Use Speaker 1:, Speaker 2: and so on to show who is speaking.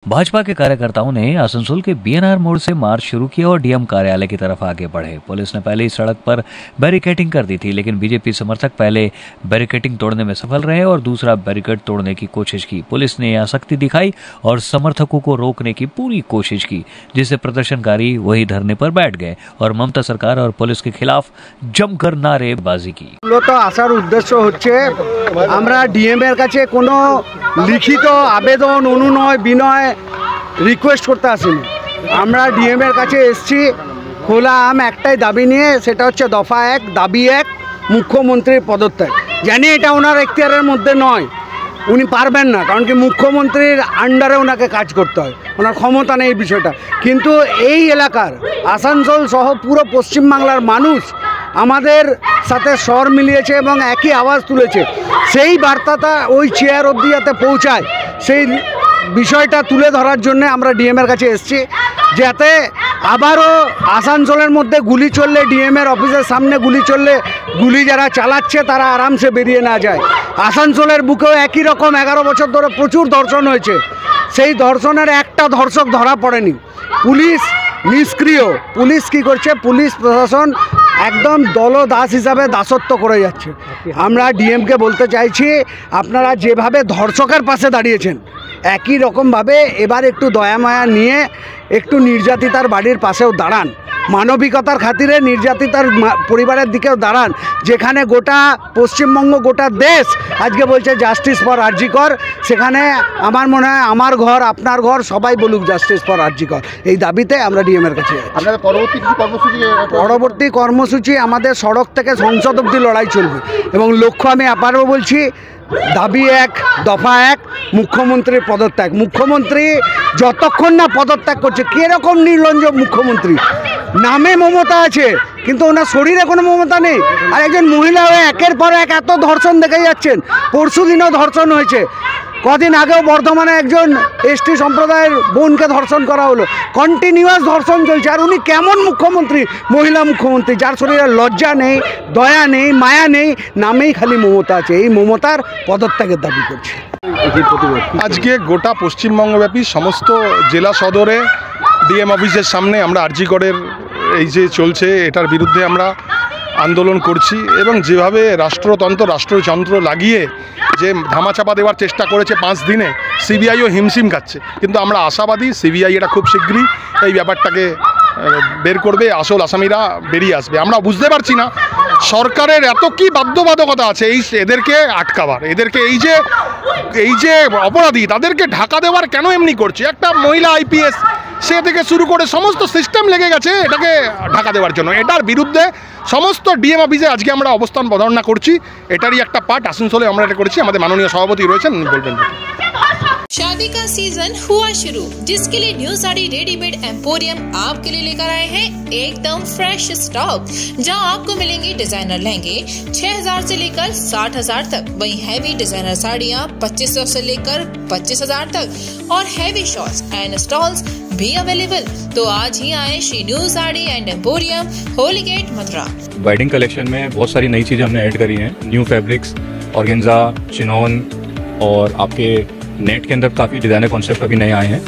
Speaker 1: भाजपा के कार्यकर्ताओं ने आसनसोल के बीएनआर मोड़ से मार्च शुरू किया और डीएम कार्यालय की तरफ आगे बढ़े। पुलिस ने पहले ही सड़क पर बैरिकेडिंग कर दी थी, लेकिन बीजेपी समर्थक पहले बैरिकेडिंग तोड़ने में सफल रहे और दूसरा बैरिकेड तोड़ने की कोशिश की। पुलिस ने आसक्ति दिखाई और समर्थकों को रोकने की पूरी कोशिश की, जिससे प्रदर्शनकारी वही धरने पर बैठ गए और ममता सरकार और पुलिस के खिलाफ जमकर नारेबाजी की।
Speaker 2: आसार उद्देश्य হচ্ছে আমরা ডিএম এর কাছে কোনো লিখিত আবেদন অনুনয় বিনয় রিকোয়েস্ট করতে আসিনি। আমরা ডিএম এর কাছে এসেছি খোলা আম একটাই দাবি নিয়ে, সেটা হচ্ছে দফা 1 দাবি 1 মুখ্যমন্ত্রীর পদত্যাগ। জানি এটা ওনার এখতিয়ারের মধ্যে নয়, উনি পারবেন না, কারণ কি মুখ্যমন্ত্রীর আন্ডারে ওনাকে কাজ করতে হয়, ওনার ক্ষমতা নেই এই বিষয়টা। কিন্তু এই এলাকার আসানসোল সহ পুরো পশ্চিমবাংলার মানুষ আমাদের সাথে স্বর মিলিয়েছে এবং একই আওয়াজ তুলেছে। সেই বার্তাটা ওই চেয়ার অবধি যাতে পৌঁছায়, সেই বিষয়টা তুলে ধরার জন্য আমরা ডিএমের কাছে এসেছি, যাতে আবারও আসানসোলের মধ্যে গুলি চললে, ডিএমের অফিসের সামনে গুলি চললে, গুলি যারা চালাচ্ছে তারা আরামসে বেরিয়ে না যায়। আসানসোলের বুকেও একই রকম 11 বছর ধরে প্রচুর ধর্ষণ হয়েছে, সেই ধর্ষণের একটা ধর্ষক ধরা পড়েনি। পুলিশ নিষ্ক্রিয়। পুলিশ কী করছে? পুলিশ প্রশাসন একদম দলদাস হিসাবে দাসত্ব করে যাচ্ছে। আমরা ডিএমকে বলতে চাইছি, আপনারা যেভাবে ধর্ষকের পাশে দাঁড়িয়েছেন একই রকমভাবে এবার একটু দয়া মায়া নিয়ে একটু নির্যাতিতার বাড়ির পাশেও দাঁড়ান, মানবিকতার খাতিরে নির্যাতিতার পরিবারের দিকেও দাঁড়ান। যেখানে গোটা পশ্চিমবঙ্গ, গোটা দেশ আজকে বলছে জাস্টিস ফর আরজি কর, সেখানে আমার মনে হয় আমার ঘর আপনার ঘর সবাই বলুক জাস্টিস ফর আরজি কর। এই দাবিতে আমরা ডিএমের কাছে।
Speaker 3: আপনাদের
Speaker 2: পরবর্তী কর্মসূচি আমাদের সড়ক থেকে সংসদ অবধি লড়াই চলবে এবং লক্ষ্য আমি আবারও বলছি, দাবি 1 দফা 1 মুখ্যমন্ত্রীর পদত্যাগ। মুখ্যমন্ত্রী যতক্ষণ না পদত্যাগ করছে, কীরকম নির্লজ্জ মুখ্যমন্ত্রী! নামে মমতা আছে কিন্তু ওনার শরীরে কোনো মমতা নেই। আর একজন মহিলা হয়ে একের পর এক এত ধর্ষণ দেখে যাচ্ছেন। পরশু দিনও ধর্ষণ হয়েছে, কদিন আগেও বর্ধমানে একজন এসটি সম্প্রদায়ের বোনকে ধর্ষণ করা হলো। কন্টিনিউয়াস ধর্ষণ চলছে। আর উনি কেমন মুখ্যমন্ত্রী? মহিলা মুখ্যমন্ত্রী, যার শরীরে লজ্জা নেই, দয়া নেই, মায়া নেই, নামেই খালি মমতা আছে। এই মমতার পদত্যাগের দাবি করছে।
Speaker 3: আজকে গোটা পশ্চিমবঙ্গব্যাপী সমস্ত জেলা সদরে ডিএম অফিসের সামনে আমরা আরজি করের এই যে চলছে এটার বিরুদ্ধে আমরা আন্দোলন করছি এবং যেভাবে রাষ্ট্রযন্ত্র লাগিয়ে যে ধামাচাপা দেওয়ার চেষ্টা করেছে 5 দিনে, সিবিআইও হিমশিম খাচ্ছে। কিন্তু আমরা আশাবাদী সিবিআই এটা খুব শীঘ্রই এই ব্যাপারটাকে বের করবে, আসল আসামিরা বেরিয়ে আসবে। আমরা বুঝতে পারছি না সরকারের এত কি বাধ্যবাধকতা আছে এদেরকে আটকাবার, এদেরকে এই যে অপরাধী তাদেরকে ঢাকা দেওয়ার কেন এমনি করছে? একটা মহিলা আইপিএস সে থেকে শুরু করে সমস্ত সিস্টেম লেগে গেছে এটাকে ঢাকা দেওয়ার জন্য। এটার বিরুদ্ধে সমস্ত ডিএম অফিসে আজকে আমরা অবস্থান পদচারণা করছি। এটারই একটা পার্ট আসানসোলে আমরা এটা করেছি। আমাদের মাননীয় সভাপতি রয়েছেন, বলবেন।
Speaker 4: शादी का सीजन हुआ शुरू, जिसके लिए न्यू साड़ी रेडीमेड एम्पोरियम आपके लिए लेकर आए हैं एकदम फ्रेश स्टॉक, जहां आपको मिलेंगे डिजाइनर लहंगे 6000 से लेकर 60000 तक, वहीं हैवी डिजाइनर साड़ियां 2500 से लेकर 25000 तक और हैवी शॉर्ट्स एंड स्टॉल्स भी अवेलेबल। तो आज ही आए Shri new sari and emporium, Holi gate, Mathura.
Speaker 5: Wedding collection में बहुत सारी नई चीजें हमने ऐड करी हैं, न्यू फैब्रिक्स, ऑर्गेन्जा, चिनॉन और आपके नेट के अंदर काफ़ी डिज़ाइनर कॉन्सेप्ट अभी नए आए हैं।